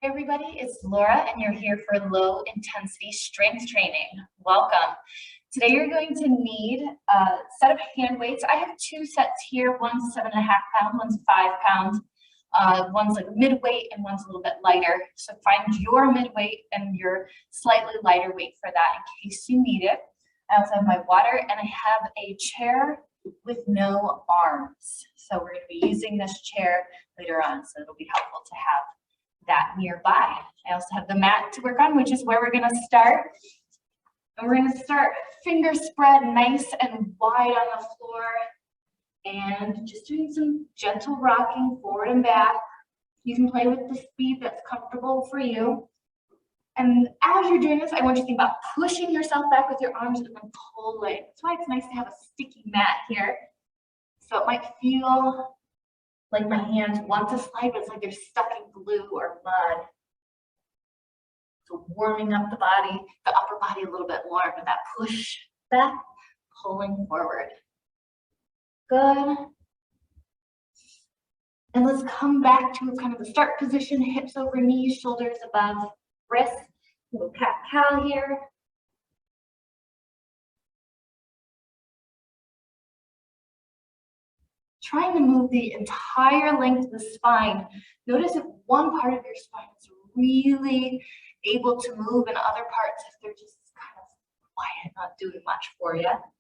Hey everybody, it's Laura and you're here for low intensity strength training. Welcome. Today you're going to need a set of hand weights. I have two sets here, one's 7.5 pounds, one's 5 pounds. One's like mid-weight and one's a little bit lighter. So find your mid-weight and your slightly lighter weight for that in case you need it. I also have my water and I have a chair with no arms. So we're going to be using this chair later on, so it'll be helpful to have that nearby. I also have the mat to work on, which is where we're going to start. And we're going to start fingers spread nice and wide on the floor and just doing some gentle rocking forward and back. You can play with the speed that's comfortable for you. And as you're doing this, I want you to think about pushing yourself back with your arms and then pulling. That's why it's nice to have a sticky mat here. So it might feel like my hands want to slide, but it's like they're stuck in glue or mud. So warming up the body, the upper body a little bit more with that push back, pulling forward. Good. And let's come back to kind of the start position, hips over knees, shoulders above wrists. Little cat-cow here. Trying to move the entire length of the spine. Notice if one part of your spine is really able to move and other parts, if they're just kind of quiet, not doing much for you. All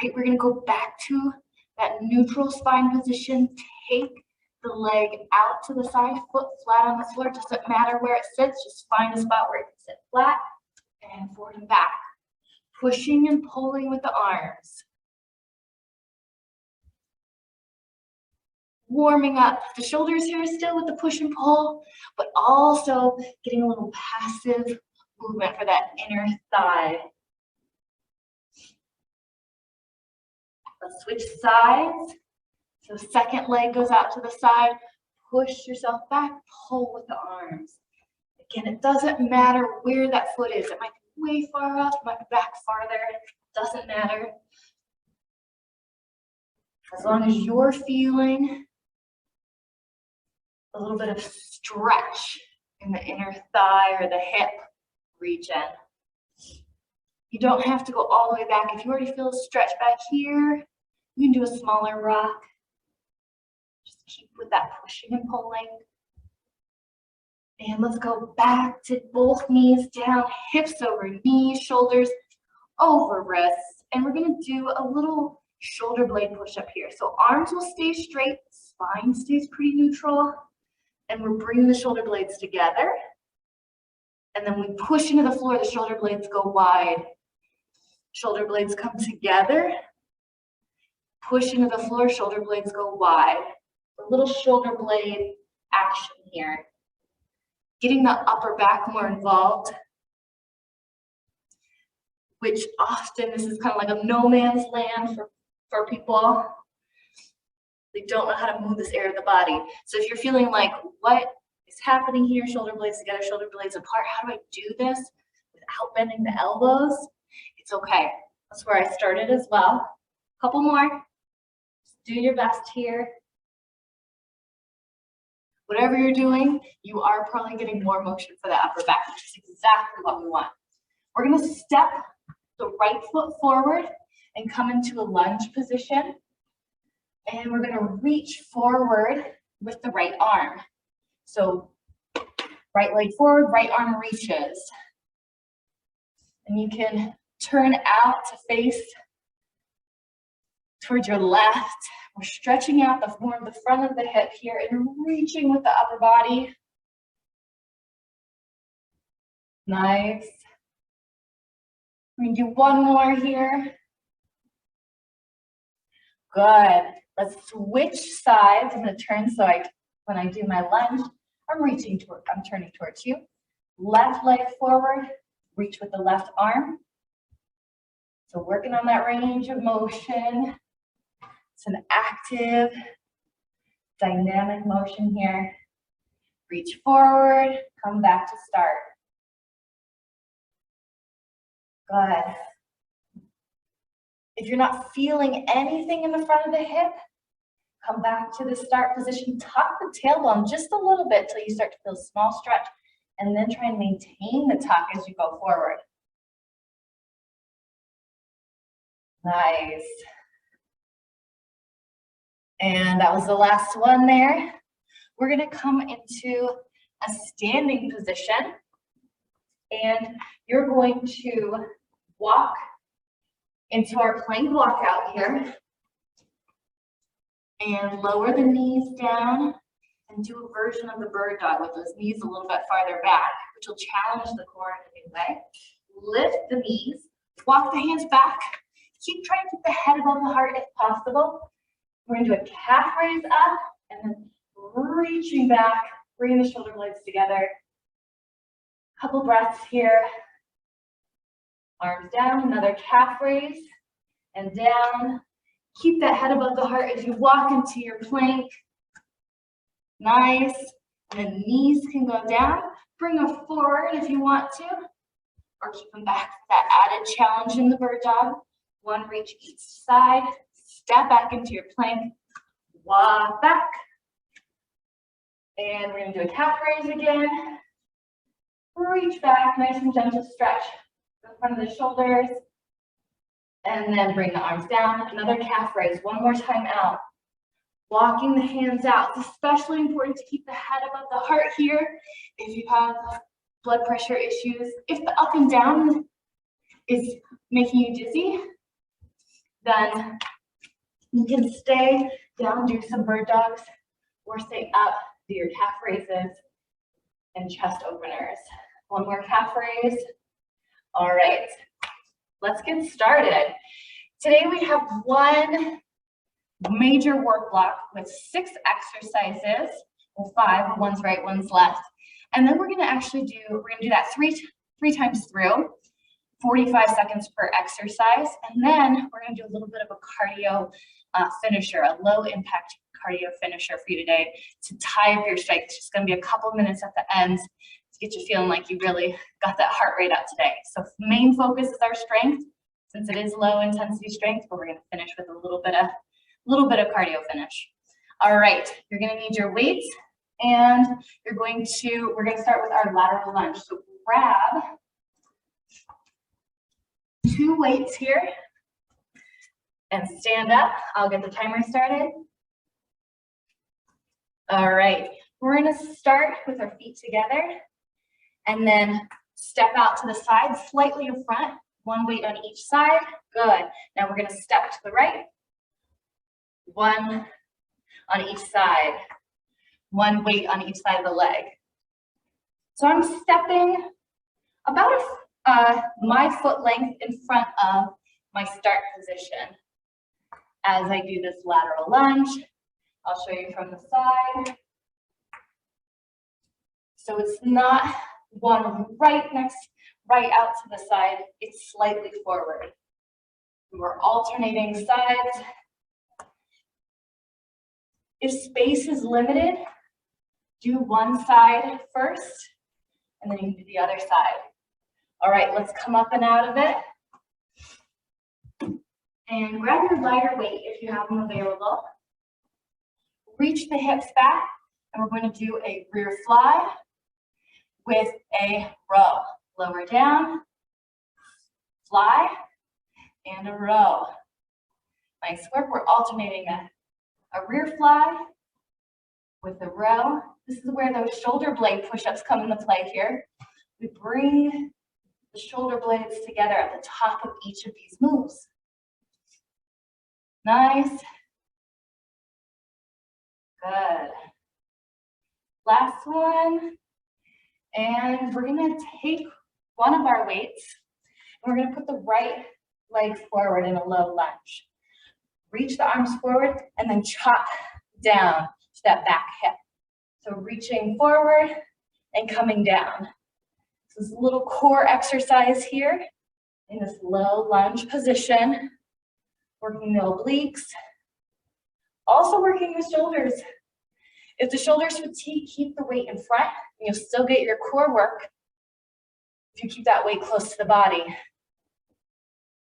right, we're gonna go back to that neutral spine position. Take the leg out to the side, foot flat on the floor. Doesn't matter where it sits, just find a spot where it can sit flat and forward and back. Pushing and pulling with the arms. Warming up the shoulders here still with the push and pull, but also getting a little passive movement for that inner thigh. Let's switch sides. So second leg goes out to the side, push yourself back, pull with the arms. Again, it doesn't matter where that foot is. It might be way far up, it might be back farther, doesn't matter. As long as you're feeling a little bit of stretch in the inner thigh or the hip region. You don't have to go all the way back. If you already feel a stretch back here, you can do a smaller rock. Just keep with that pushing and pulling. And let's go back to both knees down, hips over knees, shoulders over wrists. And we're gonna do a little shoulder blade push up here. So arms will stay straight, spine stays pretty neutral. And we're bringing the shoulder blades together. And then we push into the floor, the shoulder blades go wide. Shoulder blades come together. Push into the floor, shoulder blades go wide. A little shoulder blade action here. Getting the upper back more involved, which often this is kind of like a no man's land for people. They don't know how to move this area of the body. So if you're feeling like, what is happening here? Shoulder blades together, shoulder blades apart. How do I do this without bending the elbows? It's okay. That's where I started as well. A couple more. Just do your best here. Whatever you're doing, you are probably getting more motion for the upper back, which is exactly what we want. We're going to step the right foot forward and come into a lunge position. And we're going to reach forward with the right arm. So right leg forward, right arm reaches. And you can turn out to face towards your left. We're stretching out more of the front of the hip here and reaching with the upper body. Nice. We're going to do one more here. Good. Let's switch sides. I'm going to turn so when I do my lunge, I'm turning towards you. Left leg forward, reach with the left arm. So working on that range of motion. It's an active, dynamic motion here. Reach forward, come back to start. Good. If you're not feeling anything in the front of the hip, Come back to the start position, tuck the tailbone just a little bit till you start to feel a small stretch, and then try and maintain the tuck as you go forward. Nice. And that was the last one there. We're gonna come into a standing position, and you're going to walk into our plank walkout here and lower the knees down and do a version of the bird dog with those knees a little bit farther back, which will challenge the core in a new way. Lift the knees, walk the hands back, keep trying to keep the head above the heart if possible. We're gonna do a calf raise up and then reaching back, bring the shoulder blades together. Couple breaths here. Arms down, another calf raise and down. Keep that head above the heart as you walk into your plank. Nice. And then knees can go down. Bring them forward if you want to, or keep them back for that added challenge in the bird dog. One reach each side. Step back into your plank. Walk back. And we're going to do a calf raise again. Reach back, nice and gentle stretch in front of the shoulders. And then bring the arms down. Another calf raise. One more time out. Walking the hands out. It's especially important to keep the head above the heart here. If you have blood pressure issues, if the up and down is making you dizzy, then you can stay down, do some bird dogs, or stay up, do your calf raises and chest openers. One more calf raise. All right, let's get started. Today we have one major work block with 6 exercises, well 5, one's right, one's left. And then we're gonna do that three times through, 45 seconds per exercise. And then we're gonna do a little bit of a cardio finisher, a low impact cardio finisher for you today to tie up your strength. It's just gonna be a couple minutes at the end to get you feeling like you really got that heart rate up today. So main focus is our strength, since it is low intensity strength, but we're gonna finish with a little bit of cardio finish. All right, you're gonna need your weights, and we're gonna start with our lateral lunge. So grab 2 weights here and stand up. I'll get the timer started. All right, we're gonna start with our feet together and then step out to the side, slightly in front, 1 weight on each side. Good. Now we're gonna step to the right, 1 on each side, 1 weight on each side of the leg. So I'm stepping about my foot length in front of my start position as I do this lateral lunge. I'll show you from the side. So it's not one right out to the side, it's slightly forward. We're alternating sides. If space is limited, do one side first, and then you can do the other side. All right, let's come up and out of it. And grab your lighter weight if you have them available. Reach the hips back, and we're going to do a rear fly with a row. Lower down, fly, and a row. Nice work. We're alternating a rear fly with a row. This is where those shoulder blade push-ups come into play here. We bring the shoulder blades together at the top of each of these moves. Nice. Good. Last one. And we're gonna take one of our weights and we're gonna put the right leg forward in a low lunge. Reach the arms forward and then chop down to that back hip. So reaching forward and coming down. This is a little core exercise here in this low lunge position. Working the obliques. Also working the shoulders. If the shoulders fatigue, keep the weight in front and you'll still get your core work if you keep that weight close to the body.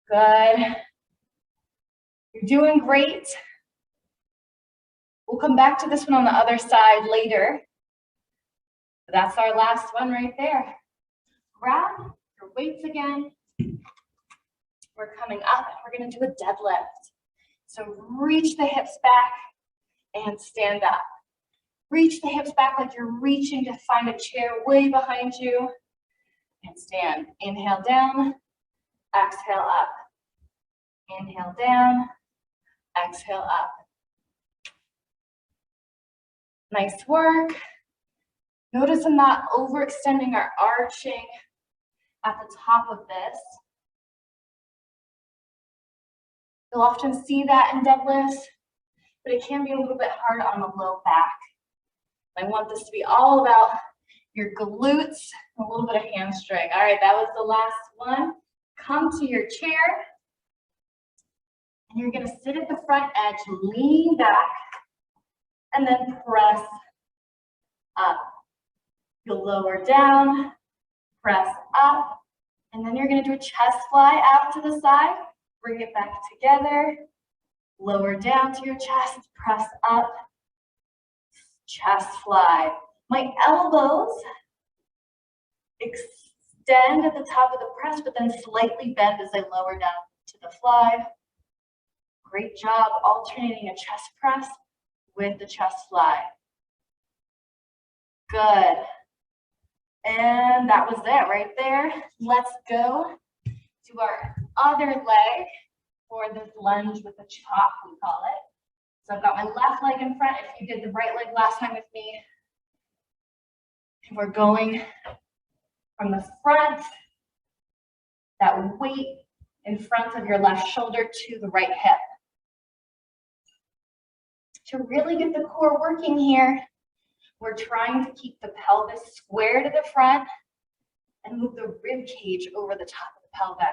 Good. You're doing great. We'll come back to this one on the other side later. That's our last one right there. Grab your weights again. We're coming up and we're gonna do a deadlift. So reach the hips back and stand up. Reach the hips back like you're reaching to find a chair way behind you. And stand. Inhale down, exhale up. Inhale down, exhale up. Nice work. Notice I'm not overextending or arching at the top of this. You'll often see that in deadlifts, but it can be a little bit hard on the low back. I want this to be all about your glutes, a little bit of hamstring. All right, that was the last one. Come to your chair, and you're gonna sit at the front edge, lean back, and then press up. You'll lower down, press up, and then you're gonna do a chest fly out to the side. Bring it back together, lower down to your chest, press up, chest fly. My elbows extend at the top of the press, but then slightly bend as I lower down to the fly. Great job alternating a chest press with the chest fly. Good. And that was it right there. Let's go to our other leg for this lunge with the chop, we call it. So I've got my left leg in front. If you did the right leg last time with me, and we're going from the front, that weight in front of your left shoulder to the right hip. To really get the core working here, we're trying to keep the pelvis square to the front and move the rib cage over the top of the pelvis.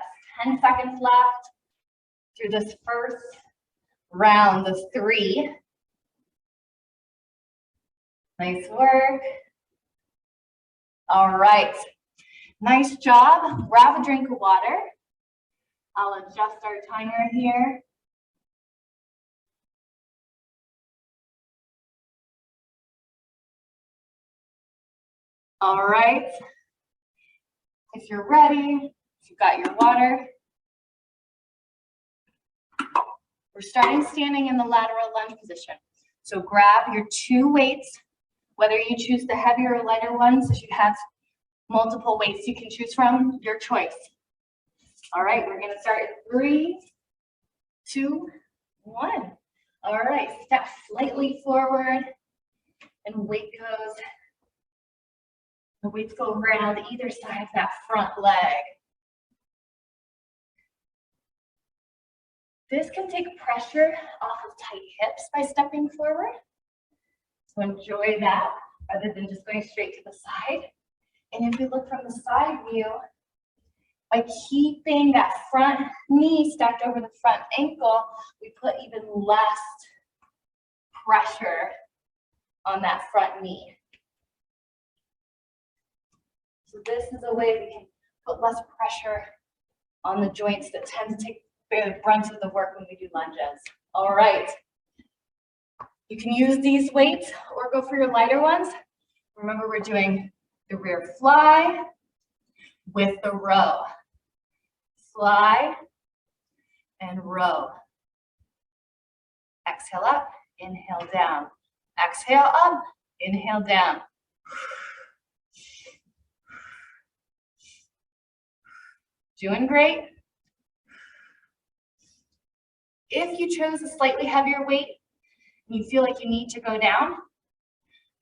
10 seconds left through this first round of 3. Nice work. All right. Nice job. Grab a drink of water. I'll adjust our timer here. All right. If you're ready, if you've got your water, we're starting standing in the lateral lunge position. So grab your 2 weights, whether you choose the heavier or lighter ones. If you have multiple weights you can choose from, your choice. All right, we're gonna start at 3, 2, 1. All right, step slightly forward and weight goes. The weights go around either side of that front leg. This can take pressure off of tight hips by stepping forward. So enjoy that rather than just going straight to the side. And if we look from the side view, by keeping that front knee stacked over the front ankle, we put even less pressure on that front knee. So this is a way we can put less pressure on the joints that tend to take the brunt of the work when we do lunges. All right. You can use these weights or go for your lighter ones. Remember, we're doing the rear fly with the row. Fly and row. Exhale up, inhale down. Exhale up, inhale down. Doing great. If you chose a slightly heavier weight and you feel like you need to go down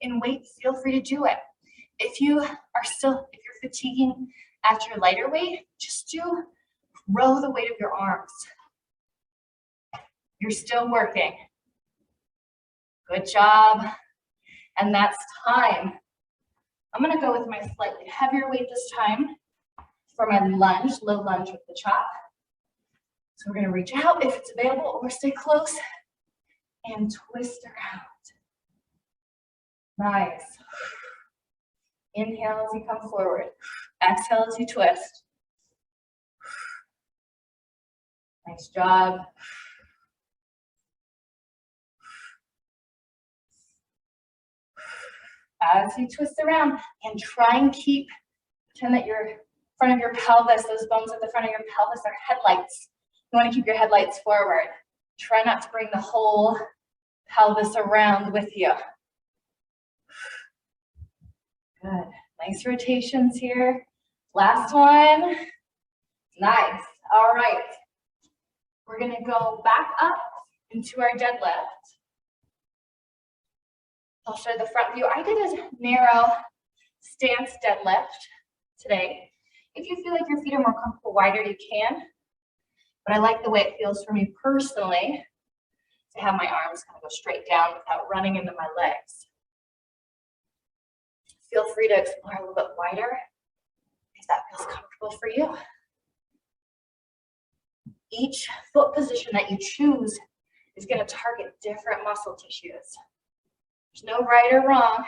in weight, feel free to do it. If you're fatiguing at your lighter weight, just row the weight of your arms. You're still working. Good job. And that's time. I'm gonna go with my slightly heavier weight this time for my lunge, low lunge with the chop. So we're gonna reach out if it's available or stay close and twist around. Nice. Inhale as you come forward. Exhale as you twist. Nice job. As you twist around, and try and pretend that your front of your pelvis, those bones at the front of your pelvis are headlights. You want to keep your headlights forward. Try not to bring the whole pelvis around with you. Good. Nice rotations here. Last one. Nice. All right. We're going to go back up into our deadlift. I'll show the front view. I did a narrow stance deadlift today. If you feel like your feet are more comfortable wider, you can. But I like the way it feels for me personally to have my arms kind of go straight down without running into my legs. Feel free to explore a little bit wider if that feels comfortable for you. Each foot position that you choose is going to target different muscle tissues. There's no right or wrong,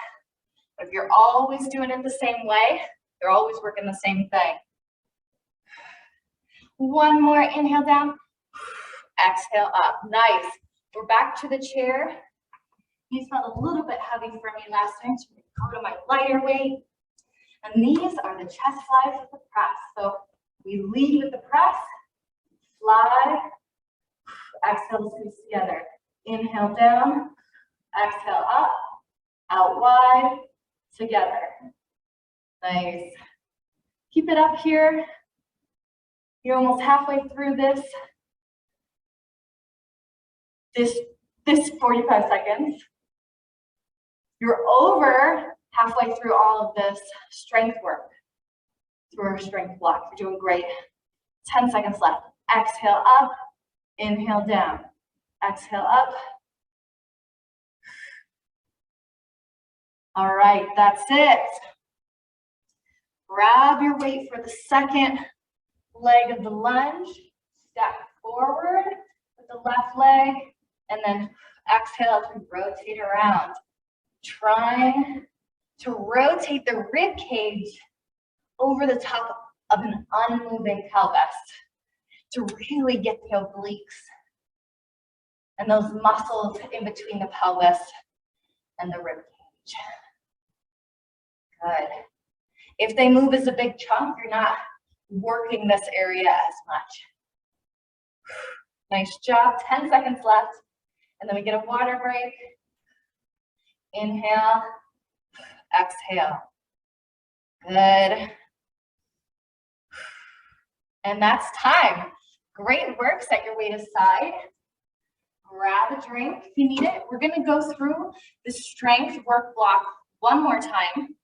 but if you're always doing it the same way, you're always working the same thing. One more, inhale down, exhale up. Nice. We're back to the chair. These felt a little bit heavy for me last time, so I'm going to go to my lighter weight. And these are the chest flies with the press. So we lead with the press, fly, exhale, squeeze together. Inhale down, exhale up, out wide, together. Nice. Keep it up here. You're almost halfway through this 45 seconds. You're over halfway through all of this strength work through our strength block. You're doing great. 10 seconds left. Exhale up, inhale down. Exhale up. All right, that's it. Grab your weight for the second leg of the lunge. Step forward with the left leg, and then exhale as we rotate around. Trying to rotate the rib cage over the top of an unmoving pelvis to really get the obliques and those muscles in between the pelvis and the rib cage. Good. If they move as a big chunk, you're not working this area as much. Nice job. 10 seconds left. And then we get a water break. Inhale, exhale. Good. And that's time. Great work. Set your weight aside. Grab a drink if you need it. We're going to go through the strength work block one more time.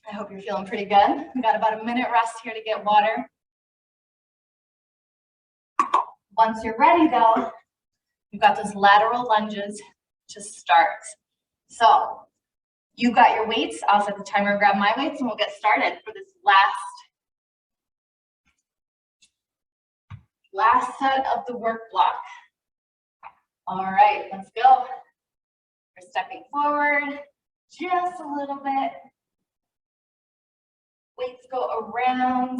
I hope you're feeling pretty good. We've got about a minute rest here to get water. Once you're ready though, you've got those lateral lunges to start. So you got your weights. I'll set the timer and grab my weights and we'll get started for this last set of the work block. All right, let's go. We're stepping forward just a little bit. Weights go around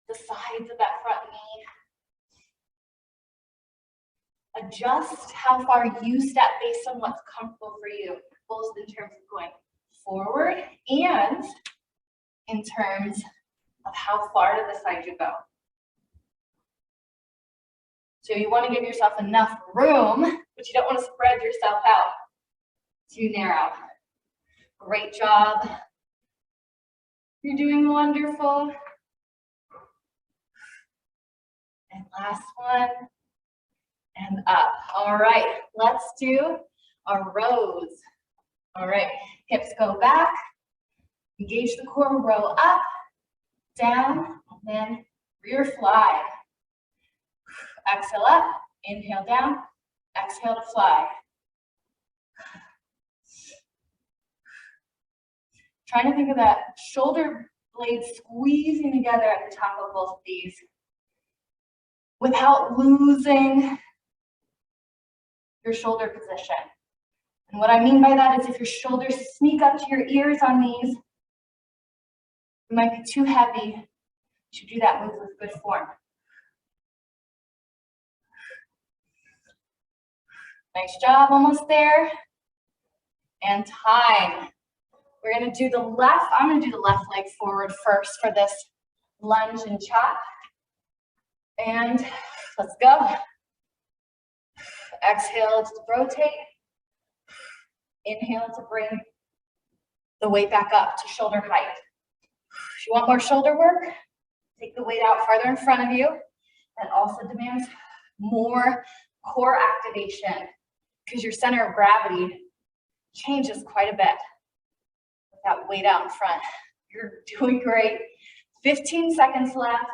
the sides of that front knee. Adjust how far you step based on what's comfortable for you, both in terms of going forward and in terms of how far to the side you go. So you want to give yourself enough room, but you don't want to spread yourself out too narrow. Great job. You're doing wonderful. And last one. And up. All right, let's do our rows. All right, hips go back. Engage the core, row up, down, and then rear fly. Exhale up, inhale down, exhale to fly. Trying to think of that shoulder blades squeezing together at the top of both of these without losing your shoulder position. And what I mean by that is if your shoulders sneak up to your ears on these, it might be too heavy. You should do that move with good form. Nice job, almost there. And time. We're gonna do the left, I'm gonna do the left leg forward first for this lunge and chop. And let's go. Exhale to rotate. Inhale to bring the weight back up to shoulder height. If you want more shoulder work, take the weight out farther in front of you. That also demands more core activation because your center of gravity changes quite a bit with that weight out in front. You're doing great. 15 seconds left.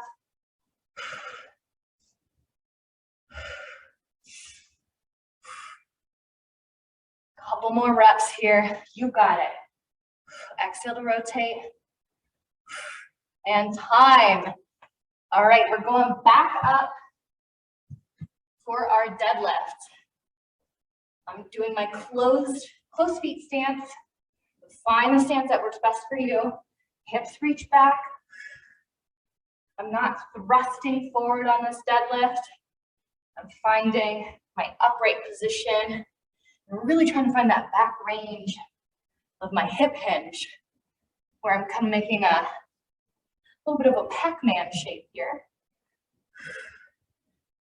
Couple more reps here. You got it. Exhale to rotate. And time. All right, we're going back up for our deadlift. I'm doing my closed feet stance. Find the stance that works best for you. Hips reach back. I'm not thrusting forward on this deadlift. I'm finding my upright position. I'm really trying to find that back range of my hip hinge where I'm kind of making a little bit of a Pac-Man shape here.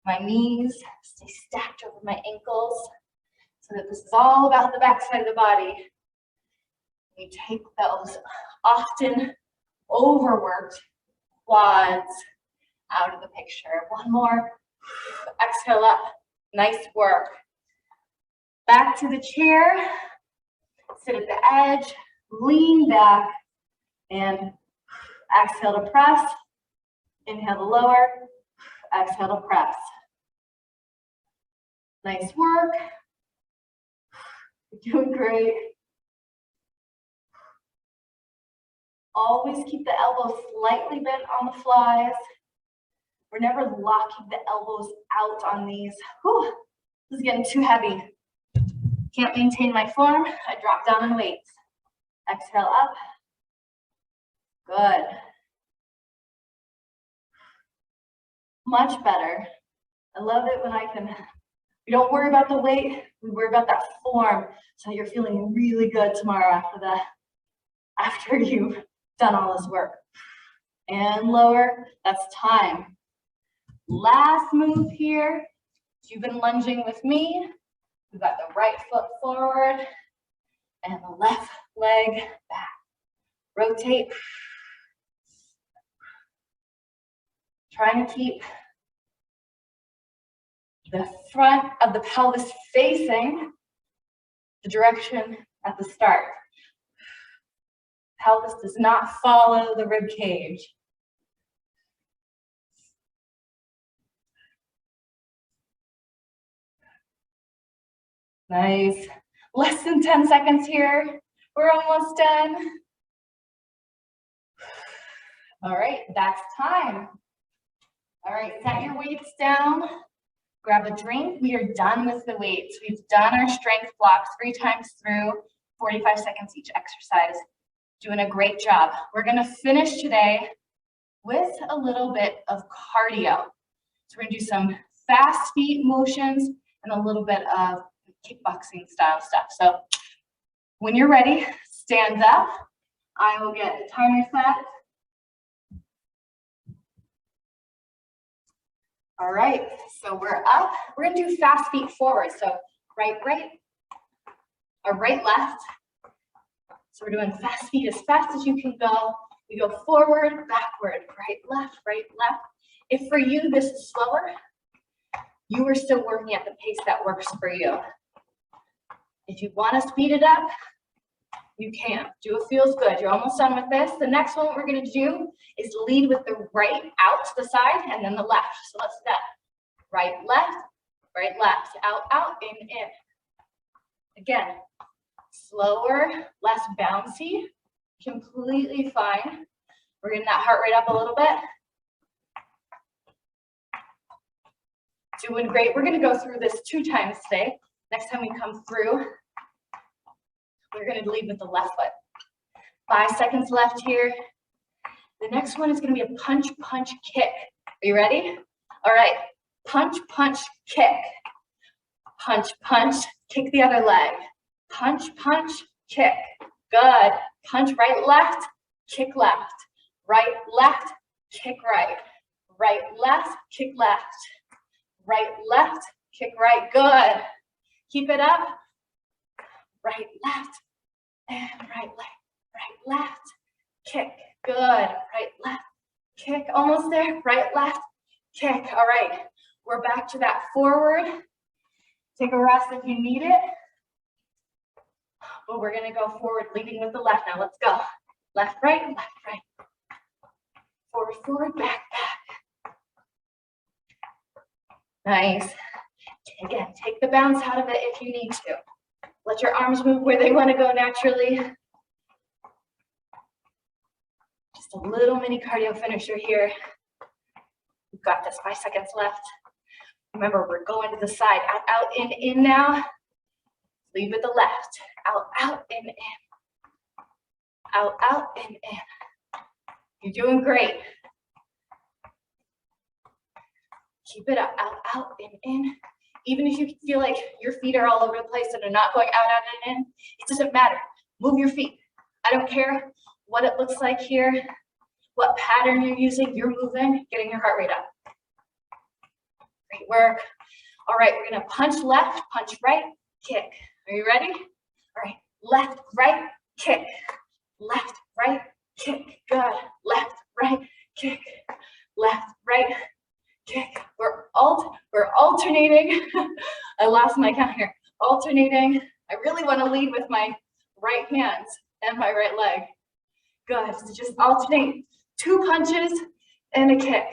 My knees stay stacked over my ankles so that this is all about the back side of the body. We take those often overworked quads out of the picture. One more. Exhale up. Nice work. Back to the chair. Sit at the edge. Lean back. And exhale to press. Inhale to lower. Exhale to press. Nice work. You're doing great. Always keep the elbows slightly bent on the flies. We're never locking the elbows out on these. Whew, this is getting too heavy. Can't maintain my form. I drop down in weights. Exhale up. Good. Much better. I love it when we don't worry about the weight, we worry about that form. So you're feeling really good tomorrow after you've done all this work. And lower, that's time. Last move here. If you've been lunging with me, we've got the right foot forward and the left leg back. Rotate. Trying to keep the front of the pelvis facing the direction at the start. Pelvis does not follow the rib cage. Nice. Less than 10 seconds here. We're almost done. All right, that's time. All right, set your weights down. Grab a drink. We are done with the weights. We've done our strength blocks 3 times through, 45 seconds each exercise. Doing a great job. We're gonna finish today with a little bit of cardio. So we're gonna do some fast feet motions and a little bit of kickboxing style stuff. So when you're ready, stand up. I will get the timer set. All right, so we're up. We're gonna do fast feet forward. So right, or right, left. So we're doing fast feet as fast as you can go. We go forward, backward, right, left, right, left. If for you this is slower, you are still working at the pace that works for you. If you want to speed it up, you can. Do what feels good. You're almost done with this. The next one we're going to do is lead with the right out to the side and then the left. So let's do that. Right, left, out, in. Again, slower, less bouncy, completely fine. We're getting that heart rate up a little bit. Doing great. We're going to go through this 2 times today. Next time we come through, we're going to lead with the left foot. 5 seconds left here. The next one is going to be a punch, punch, kick. Are you ready? All right. Punch, punch, kick. Punch, punch, kick the other leg. Punch, punch, kick. Good. Punch right, left, kick left. Right, left, kick right. Right, left, kick left. Right, left, kick right. Good. Keep it up. Right, left, and right, left. Right, left, kick. Good. Right, left, kick. Almost there. Right, left, kick. All right. We're back to that forward. Take a rest if you need it. But we're going to go forward, leading with the left now. Let's go. Left, right, left, right. Forward, forward, back, back. Nice. Again, take the bounce out of it if you need to. Let your arms move where they want to go naturally. Just a little mini cardio finisher here. We've got this, 5 seconds left. Remember, we're going to the side. Out, out, in now. Lead with the left. Out, out, in. Out, out, in. You're doing great. Keep it up. Out, out, in. Even if you feel like your feet are all over the place and are not going out, out, and in, it doesn't matter. Move your feet. I don't care what it looks like here, what pattern you're using, you're moving, getting your heart rate up. Great work. All right, we're gonna punch left, punch right, kick. Are you ready? All right, left, right, kick. Left, right, kick. Good. Left, right, kick. Left, right, kick. We're alternating. I lost my count here. Alternating. I really want to lead with my right hands and my right leg. Good. So just alternate 2 punches and a kick.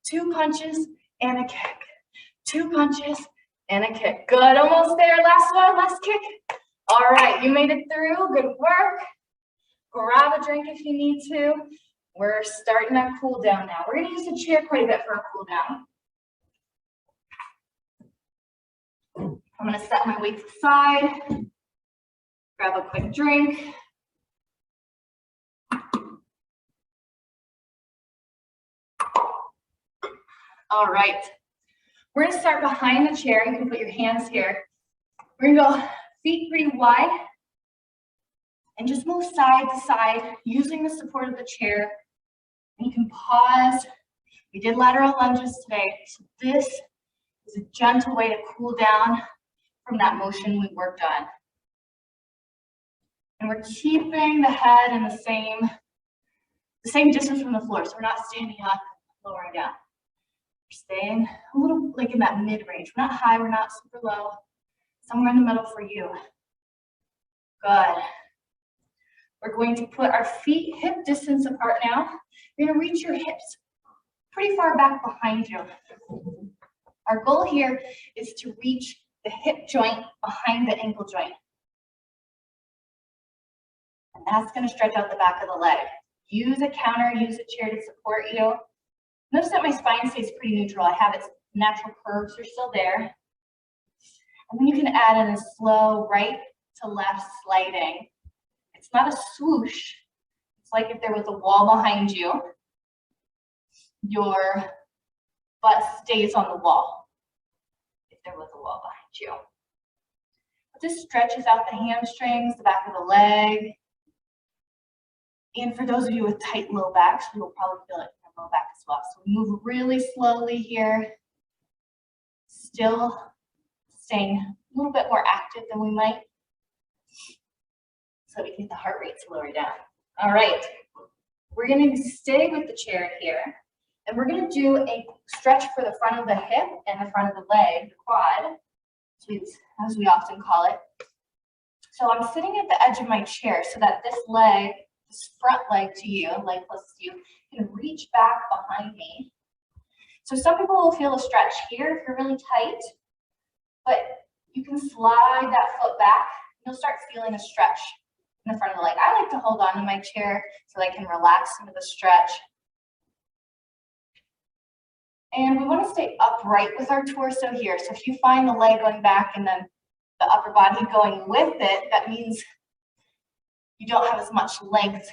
2 punches and a kick. 2 punches and a kick. Good. Almost there. Last one. Last kick. All right. You made it through. Good work. Grab a drink if you need to. We're starting our cool down now. We're going to use the chair quite a bit for our cool down. I'm going to set my weights aside. Grab a quick drink. All right. We're going to start behind the chair. You can put your hands here. We're going to go feet pretty wide and just move side to side using the support of the chair. And you can pause. We did lateral lunges today. So this is a gentle way to cool down from that motion we worked on. And we're keeping the head in the same distance from the floor. So we're not standing up, lowering down. We're staying a little like in that mid-range. We're not high, we're not super low. Somewhere in the middle for you. Good. We're going to put our feet hip distance apart now. You're going to reach your hips pretty far back behind you. Our goal here is to reach the hip joint behind the ankle joint. And that's going to stretch out the back of the leg. Use a counter, use a chair to support you. Notice that my spine stays pretty neutral. I have its natural curves are still there. And then you can add in a slow right to left sliding. It's not a swoosh. It's like if there was a wall behind you, your butt stays on the wall. If there was a wall behind you. This stretches out the hamstrings, the back of the leg. And for those of you with tight low backs, you will probably feel it in your low back as well. So we move really slowly here. Still staying a little bit more active than we might. So we can get the heart rate to lower down. All right, we're going to stay with the chair here, and we're going to do a stretch for the front of the hip and the front of the leg, the quad, as we often call it. So I'm sitting at the edge of my chair so that this leg, this front leg to you, leg closest to you, can reach back behind me. So some people will feel a stretch here if you're really tight, but you can slide that foot back. You'll start feeling a stretch in the front of the leg. I like to hold on to my chair so I can relax into the stretch. And we want to stay upright with our torso here. So if you find the leg going back and then the upper body going with it, that means you don't have as much length,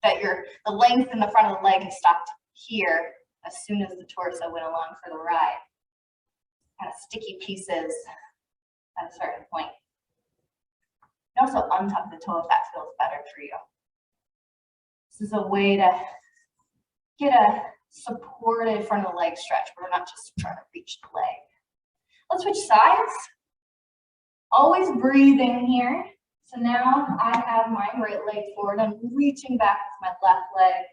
that the length in the front of the leg has stopped here as soon as the torso went along for the ride. Kind of sticky pieces at a certain point. You can also untuck the toe if that feels better for you. This is a way to get a supported front of the leg stretch, but we're not just trying to reach the leg. Let's switch sides. Always breathing here. So now I have my right leg forward. I'm reaching back with my left leg.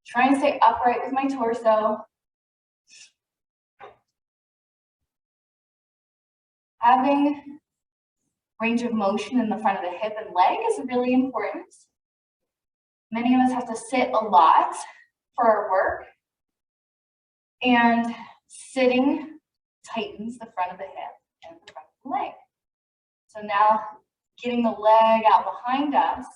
Try and stay upright with my torso. Having range of motion in the front of the hip and leg is really important. Many of us have to sit a lot for our work, and sitting tightens the front of the hip and the front of the leg. So now getting the leg out behind us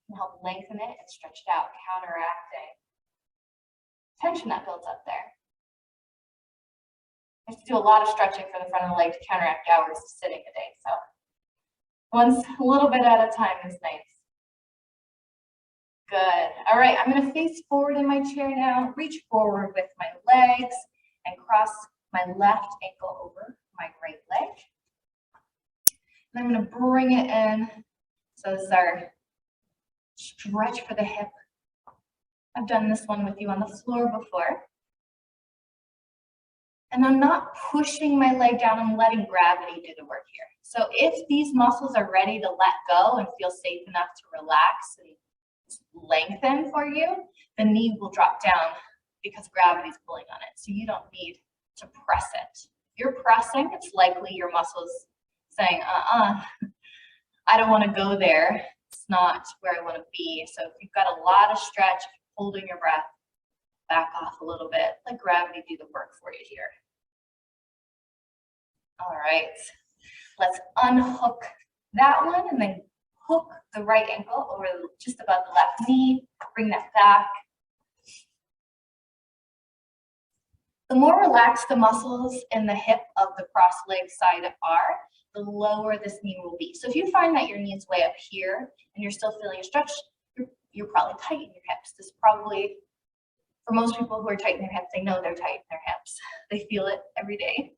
can help lengthen it and stretch it out, counteracting tension that builds up there. I have to do a lot of stretching for the front of the leg to counteract hours of sitting a day. So once a little bit at a time is nice. Good. All right, I'm going to face forward in my chair now, reach forward with my legs and cross my left ankle over my right leg. And I'm going to bring it in. So this is our stretch for the hip. I've done this one with you on the floor before. And I'm not pushing my leg down, I'm letting gravity do the work here. So if these muscles are ready to let go and feel safe enough to relax and lengthen for you, the knee will drop down because gravity's pulling on it. So you don't need to press it. If you're pressing, it's likely your muscles saying, I don't want to go there. It's not where I want to be. So if you've got a lot of stretch, holding your breath, back off a little bit, let gravity do the work for you here. All right, let's unhook that one and then hook the right ankle over just above the left knee, bring that back. The more relaxed the muscles in the hip of the cross leg side are, the lower this knee will be. So if you find that your knee is way up here and you're still feeling a stretch, you're probably tight in your hips. This probably, for most people who are tight in their hips, they know they're tight in their hips. They feel it every day.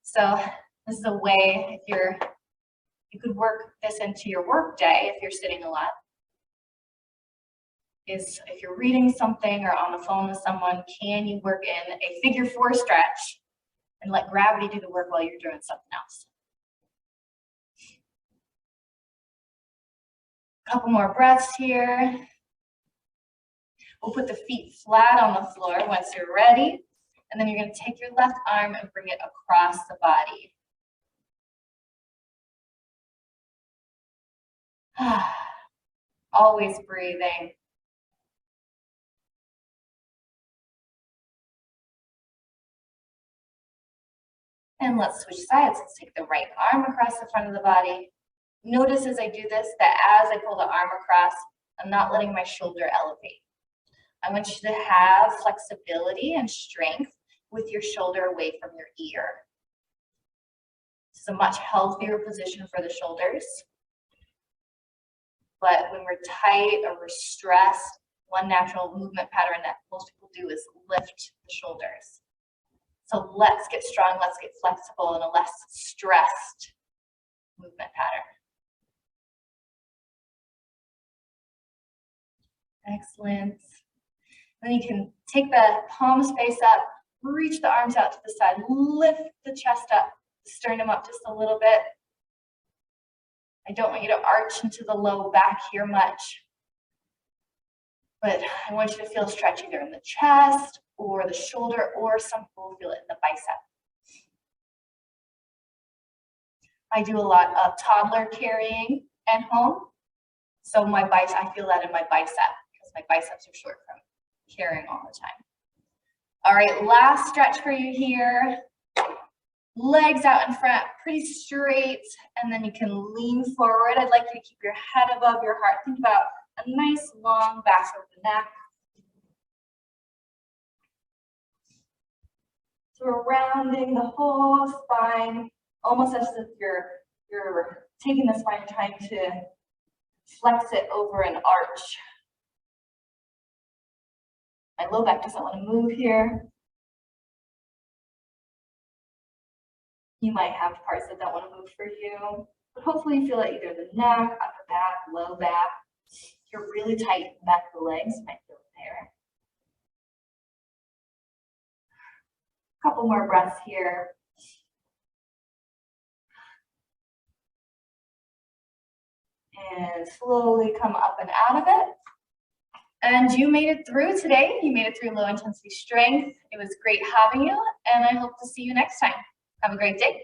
So this is a way, you could work this into your work day if you're sitting a lot, is if you're reading something or on the phone with someone, can you work in a figure 4 stretch and let gravity do the work while you're doing something else? A couple more breaths here. We'll put the feet flat on the floor once you're ready. And then you're going to take your left arm and bring it across the body. Always breathing. And let's switch sides. Let's take the right arm across the front of the body. Notice as I do this that as I pull the arm across, I'm not letting my shoulder elevate. I want you to have flexibility and strength with your shoulder away from your ear. This is a much healthier position for the shoulders. But when we're tight or we're stressed, one natural movement pattern that most people do is lift the shoulders. So let's get strong, let's get flexible in a less stressed movement pattern. Excellent. Then you can take the palms face up, reach the arms out to the side, lift the chest up, sternum up just a little bit. I don't want you to arch into the low back here much, but I want you to feel stretch either in the chest or the shoulder, or some people feel it in the bicep. I do a lot of toddler carrying at home, so I feel that in my bicep because my biceps are short from carrying all the time. All right, last stretch for you here. Legs out in front, pretty straight, and then you can lean forward. I'd like you to keep your head above your heart. Think about a nice long back of the neck. So we're rounding the whole spine, almost as if you're taking the spine, trying to flex it over an arch. My low back doesn't want to move here. You might have parts that don't want to move for you, but hopefully you feel it either the neck, upper back, low back. If you're really tight in the back of the legs, you might feel it there. A couple more breaths here. And slowly come up and out of it. And you made it through today. You made it through low intensity strength. It was great having you, and I hope to see you next time. Have a great day.